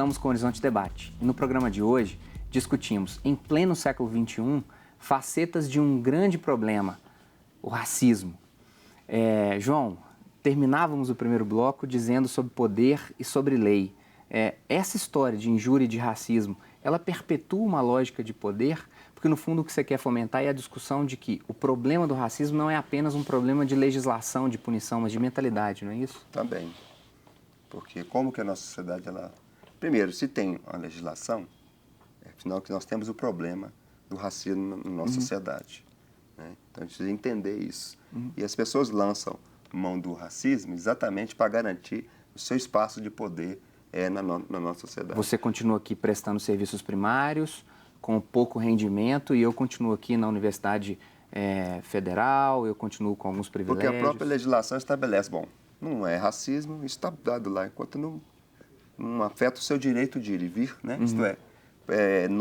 Estamos com o Horizonte Debate e no programa de hoje discutimos, em pleno século XXI, facetas de um grande problema, o racismo. João, terminávamos o primeiro bloco dizendo sobre poder e sobre lei. Essa história de injúria e de racismo, ela perpetua uma lógica de poder, porque no fundo o que você quer fomentar é a discussão de que o problema do racismo não é apenas um problema de legislação, de punição, mas de mentalidade, não é isso? Também. Porque como que a nossa sociedade, primeiro, se tem uma legislação, é sinal que nós temos o problema do racismo na nossa sociedade. Né? Então, a gente precisa entender isso. E as pessoas lançam mão do racismo exatamente para garantir o seu espaço de poder na nossa sociedade. Você continua aqui prestando serviços primários, com pouco rendimento, e eu continuo aqui na Universidade Federal, eu continuo com alguns privilégios. Porque a própria legislação estabelece, não é racismo, isso está dado lá, enquanto não afeta o seu direito de ir e vir, né? Isto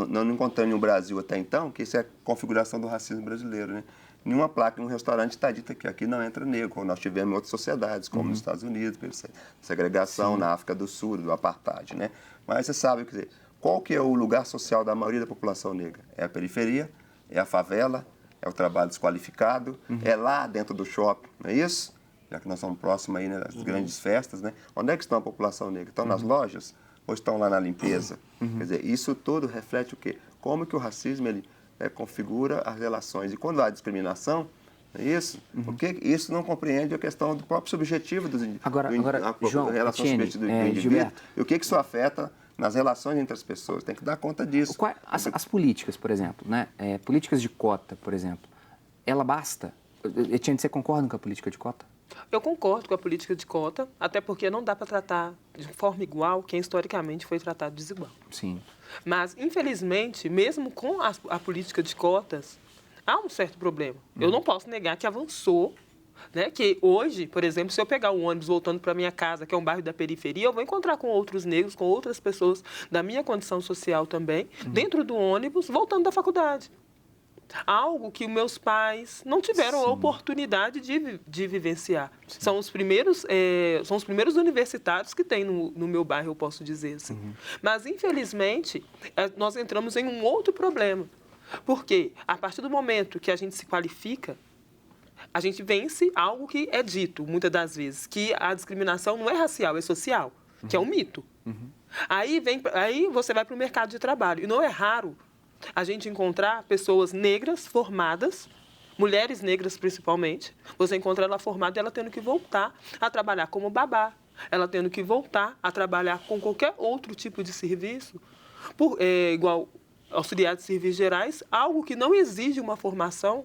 não encontrando no Brasil até então, que isso é a configuração do racismo brasileiro, né? Nenhuma placa em um restaurante está dita que aqui não entra negro, como nós tivemos em outras sociedades, como nos Estados Unidos, pela segregação, na África do Sul, do apartheid, né? Mas você sabe, quer dizer, qual que é o lugar social da maioria da população negra? É a periferia, é a favela, é o trabalho desqualificado, é lá dentro do shopping, não é isso? Já que nós somos próximos aí, né, das grandes festas, né? Onde é que estão a população negra? Estão nas lojas ou estão lá na limpeza? Quer dizer, isso tudo reflete o quê? Como que o racismo ele configura as relações. E quando há discriminação, é isso? Porque isso não compreende a questão do próprio subjetivo dos indivíduos. Agora, João, a relação subjetiva do indivíduo. Gilberto. E o que isso afeta nas relações entre as pessoas. Tem que dar conta disso. As políticas, por exemplo, né? Políticas de cota, por exemplo, ela basta? Etienne, você concorda com a política de cota? Eu concordo com a política de cota, até porque não dá para tratar de forma igual quem historicamente foi tratado desigual. Sim. Mas, infelizmente, mesmo com a política de cotas, há um certo problema. Eu não posso negar que avançou, né? Que hoje, por exemplo, se eu pegar um ônibus voltando para minha casa, que é um bairro da periferia, eu vou encontrar com outros negros, com outras pessoas da minha condição social também, dentro do ônibus, voltando da faculdade. Algo que meus pais não tiveram a oportunidade de vivenciar. São os primeiros universitários que tem no meu bairro, eu posso dizer assim. Mas, infelizmente, nós entramos em um outro problema. Porque, a partir do momento que a gente se qualifica, a gente vence algo que é dito, muitas das vezes, que a discriminação não é racial, é social, que é um mito. Aí você vai para o mercado de trabalho. E não é raro a gente encontrar pessoas negras formadas, mulheres negras principalmente, você encontra ela formada e ela tendo que voltar a trabalhar como babá, ela tendo que voltar a trabalhar com qualquer outro tipo de serviço, igual auxiliar de serviços gerais, algo que não exige uma formação,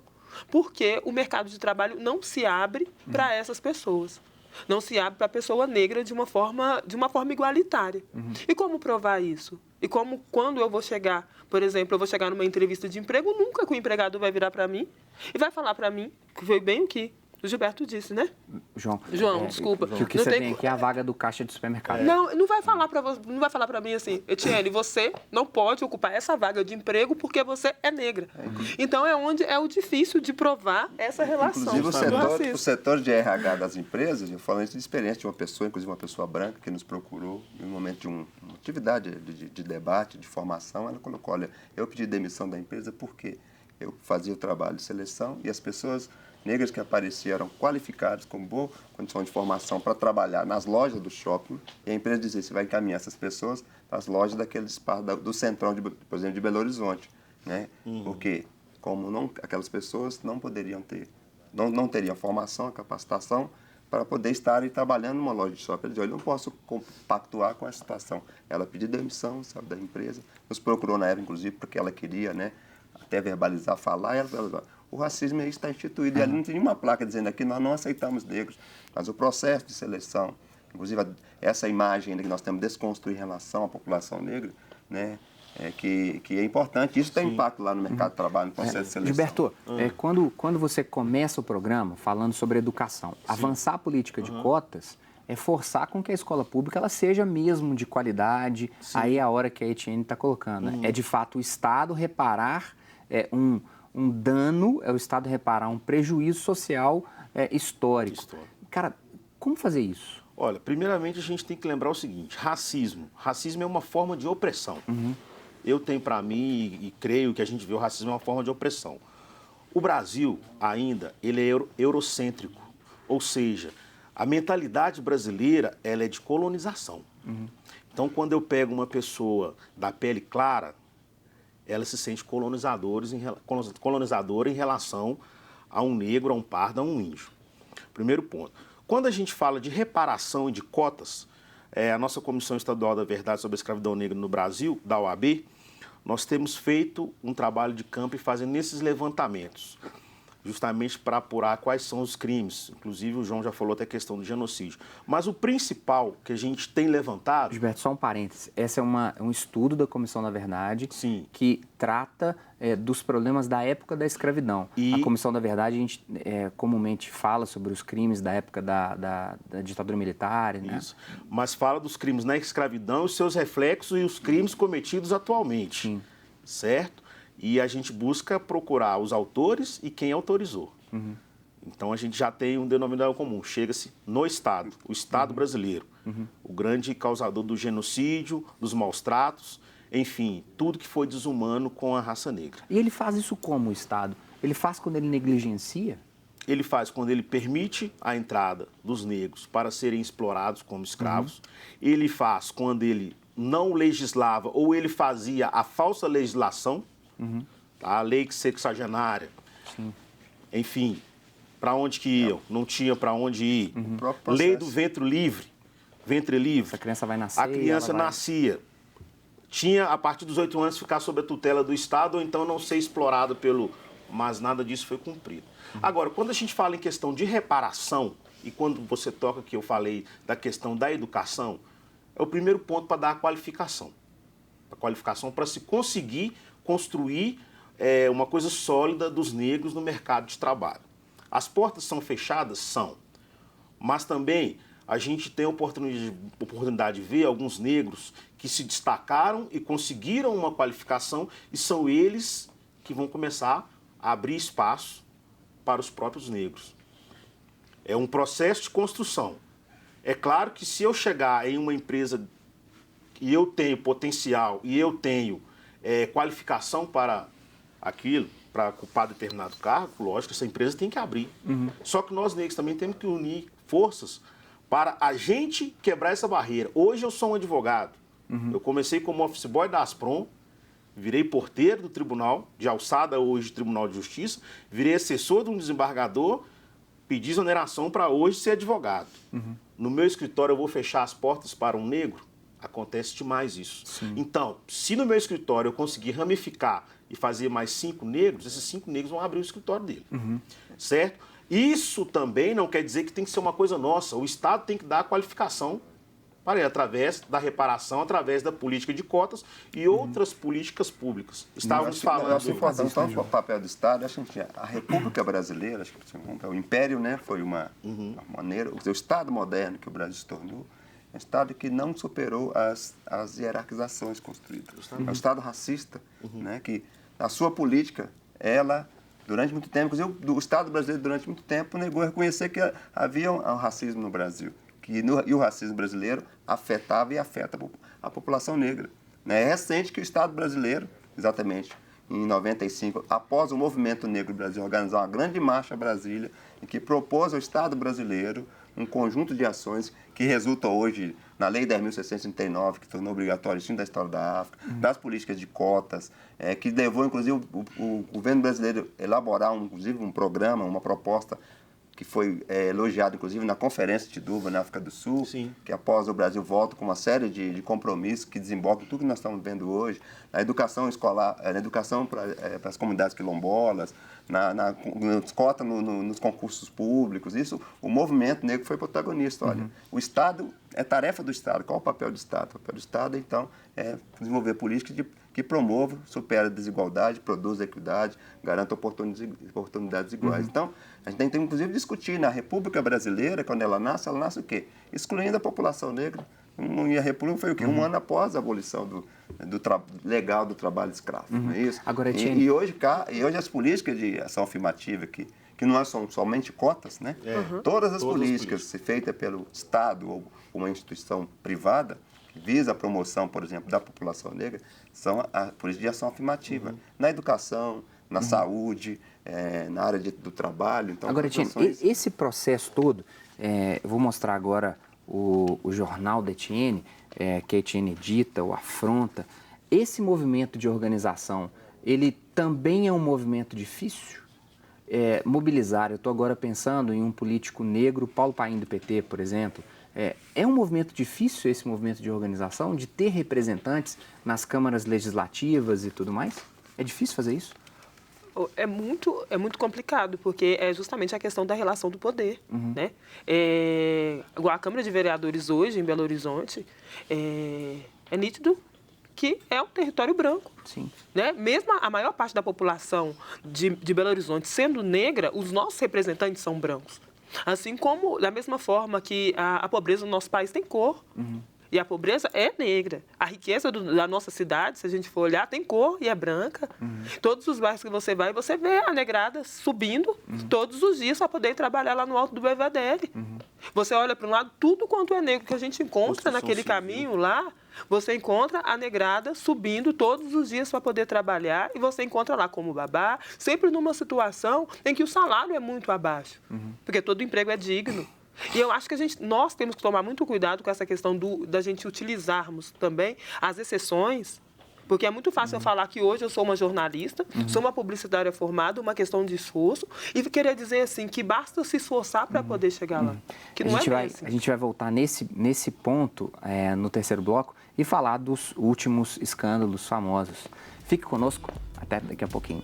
porque o mercado de trabalho não se abre para essas pessoas. Não se abre para a pessoa negra de uma forma igualitária. E como provar isso? E quando eu vou chegar, por exemplo, eu vou chegar numa entrevista de emprego, nunca que o empregado vai virar para mim e vai falar para mim, que foi bem o que o Gilberto disse, né? João, desculpa. Que o que você tem aqui é a vaga do caixa de supermercado. Não vai falar para mim assim, Etienne, você não pode ocupar essa vaga de emprego porque você é negra. Então, é onde é o difícil de provar essa relação. Inclusive, o setor de RH das empresas, eu falo isso de experiência de uma pessoa, inclusive uma pessoa branca, que nos procurou em um momento de uma atividade de debate, de formação, ela colocou, olha, eu pedi demissão da empresa porque eu fazia o trabalho de seleção e as pessoas negras que apareciam eram qualificadas, com boa condição de formação para trabalhar nas lojas do shopping, e a empresa dizia, você vai encaminhar essas pessoas para as lojas daqueles do centrão, por exemplo, de Belo Horizonte, né? Porque aquelas pessoas não poderiam ter, não teriam formação, a capacitação para poder estar trabalhando numa loja de shopping. Ela disse, olha, eu não posso compactuar com essa situação. Ela pediu demissão, sabe, da empresa, nos procurou na época, inclusive, porque ela queria, né, até verbalizar, falar, e ela falou, o racismo aí está instituído. E ali não tem nenhuma placa dizendo aqui, nós não aceitamos negros. Mas o processo de seleção, inclusive essa imagem que nós temos de desconstruir em relação à população negra, né, que é importante. Isso tem impacto lá no mercado de trabalho, no processo de seleção. Gilberto, quando você começa o programa falando sobre educação, avançar a política de cotas é forçar com que a escola pública ela seja mesmo de qualidade. Aí é a hora que a Etienne está colocando. Né? É, de fato, o Estado reparar um dano, é o Estado reparar um prejuízo social histórico. Cara, como fazer isso? Olha, primeiramente a gente tem que lembrar o seguinte, racismo é uma forma de opressão. Eu tenho para mim e creio que a gente vê o racismo é uma forma de opressão. O Brasil ainda, ele é eurocêntrico, ou seja, a mentalidade brasileira, ela é de colonização. Então, quando eu pego uma pessoa da pele clara, ela se sente colonizadora em relação a um negro, a um pardo, a um índio. Primeiro ponto. Quando a gente fala de reparação e de cotas, a nossa Comissão Estadual da Verdade sobre a Escravidão Negra no Brasil, da OAB, nós temos feito um trabalho de campo e fazendo esses levantamentos, justamente para apurar quais são os crimes. Inclusive, o João já falou até a questão do genocídio. Mas o principal que a gente tem levantado... Gilberto, só um parêntese. Esse é um estudo da Comissão da Verdade. Sim. Que trata dos problemas da época da escravidão. E... A Comissão da Verdade, a gente comumente fala sobre os crimes da época da ditadura militar, né? Isso. Mas fala dos crimes na escravidão, os seus reflexos e os crimes cometidos atualmente. Sim. Certo? E a gente busca procurar os autores e quem autorizou. Então, a gente já tem um denominador comum. Chega-se no Estado, o Estado brasileiro, o grande causador do genocídio, dos maus-tratos, enfim, tudo que foi desumano com a raça negra. E ele faz isso como, o Estado? Ele faz quando ele negligencia? Ele faz quando ele permite a entrada dos negros para serem explorados como escravos. Ele faz quando ele não legislava ou ele fazia a falsa legislação, tá? A lei sexagenária, enfim, para onde que iam? Não tinha para onde ir. Lei do ventre livre. Essa criança vai nascer. A criança nascia. Tinha, a partir dos 8 anos, ficar sob a tutela do Estado ou então não ser explorado pelo... Mas nada disso foi cumprido. Agora, quando a gente fala em questão de reparação, e quando você toca que eu falei da questão da educação, é o primeiro ponto para dar a qualificação. A qualificação para se conseguir construir uma coisa sólida dos negros no mercado de trabalho. As portas são fechadas? São. Mas também a gente tem a oportunidade de ver alguns negros que se destacaram e conseguiram uma qualificação e são eles que vão começar a abrir espaço para os próprios negros. É um processo de construção. É claro que se eu chegar em uma empresa e eu tenho potencial e eu tenho qualificação para aquilo, para ocupar determinado cargo, lógico, essa empresa tem que abrir. Só que nós negros também temos que unir forças para a gente quebrar essa barreira. Hoje eu sou um advogado. Eu comecei como office boy da Asprom, virei porteiro do tribunal, de alçada hoje do Tribunal de Justiça, virei assessor de um desembargador, pedi exoneração para hoje ser advogado. No meu escritório eu vou fechar as portas para um negro? Acontece demais isso. Sim. Então, se no meu escritório eu conseguir ramificar e fazer mais 5 negros, esses 5 negros vão abrir o escritório dele. Certo? Isso também não quer dizer que tem que ser uma coisa nossa. O Estado tem que dar a qualificação para ele, através da reparação, através da política de cotas e outras políticas públicas. Estávamos falando... Eu acho importante, então, o papel do Estado, acho que a República Brasileira, acho que o Império, né, foi uma maneira, o Estado moderno que o Brasil se tornou, é um Estado que não superou as hierarquizações construídas. É um Estado racista, né, que a sua política, ela, durante muito tempo, inclusive o Estado brasileiro, durante muito tempo, negou a reconhecer que havia um racismo no Brasil. E o racismo brasileiro afetava e afeta a população negra. É recente que o Estado brasileiro, exatamente em 95, após o movimento negro do Brasil organizar uma grande marcha a Brasília, em que propôs ao Estado brasileiro um conjunto de ações que resulta hoje na Lei 10.639, que tornou obrigatório o ensino da história da África, das políticas de cotas, que levou, inclusive, o governo brasileiro a elaborar, inclusive, um programa, uma proposta que foi elogiado, inclusive, na Conferência de Durban, na África do Sul, Sim. que após o Brasil volta com uma série de compromissos que desembocam em tudo que nós estamos vendo hoje, na educação escolar, na educação para as comunidades quilombolas, nas cotas nos concursos públicos. Isso, o movimento negro foi protagonista. Olha, o Estado, é tarefa do Estado. Qual o papel do Estado? O papel do Estado, então, é desenvolver políticas que promovam, superam a desigualdade, produzem equidade, garantam oportunidades iguais. Então, a gente tem que, inclusive, discutir na República Brasileira, quando ela nasce o quê? Excluindo a população negra. E a República foi o quê? Um ano após a abolição legal do trabalho escravo, não é isso? Agora, e hoje as políticas de ação afirmativa que que não são somente cotas, né? Todas as políticas feitas pelo Estado ou uma instituição privada que visa a promoção, por exemplo, da população negra, são a política de ação afirmativa. Na educação, na saúde, na área do trabalho. Então, agora, Etienne, esse processo todo, eu vou mostrar agora o jornal da Etienne, que a Etienne edita, o Afronta. Esse movimento de organização, ele também é um movimento difícil? Mobilizar, eu estou agora pensando em um político negro, Paulo Paim do PT, por exemplo. É um movimento difícil esse movimento de organização, de ter representantes nas câmaras legislativas e tudo mais? É difícil fazer isso? É muito complicado, porque é justamente a questão da relação do poder, né? A Câmara de Vereadores hoje, em Belo Horizonte, é nítido que é um território branco. Sim. Né? Mesmo a maior parte da população de Belo Horizonte sendo negra, os nossos representantes são brancos. Assim como, da mesma forma que a pobreza no nosso país tem cor. E a pobreza é negra. A riqueza da nossa cidade, se a gente for olhar, tem cor e é branca. Todos os bairros que você vai, você vê a negrada subindo todos os dias para poder trabalhar lá no alto do Belvedere. Você olha para um lado, tudo quanto é negro que a gente encontra naquele caminho lá, você encontra a negrada subindo todos os dias para poder trabalhar e você encontra lá como babá, sempre numa situação em que o salário é muito abaixo, porque todo emprego é digno. E eu acho que nós temos que tomar muito cuidado com essa questão da gente utilizarmos também as exceções, porque é muito fácil eu falar que hoje eu sou uma jornalista, sou uma publicitária formada, uma questão de esforço, e querer dizer assim que basta se esforçar para poder chegar lá. Que não assim. A gente vai voltar nesse ponto, no terceiro bloco, e falar dos últimos escândalos famosos. Fique conosco, até daqui a pouquinho.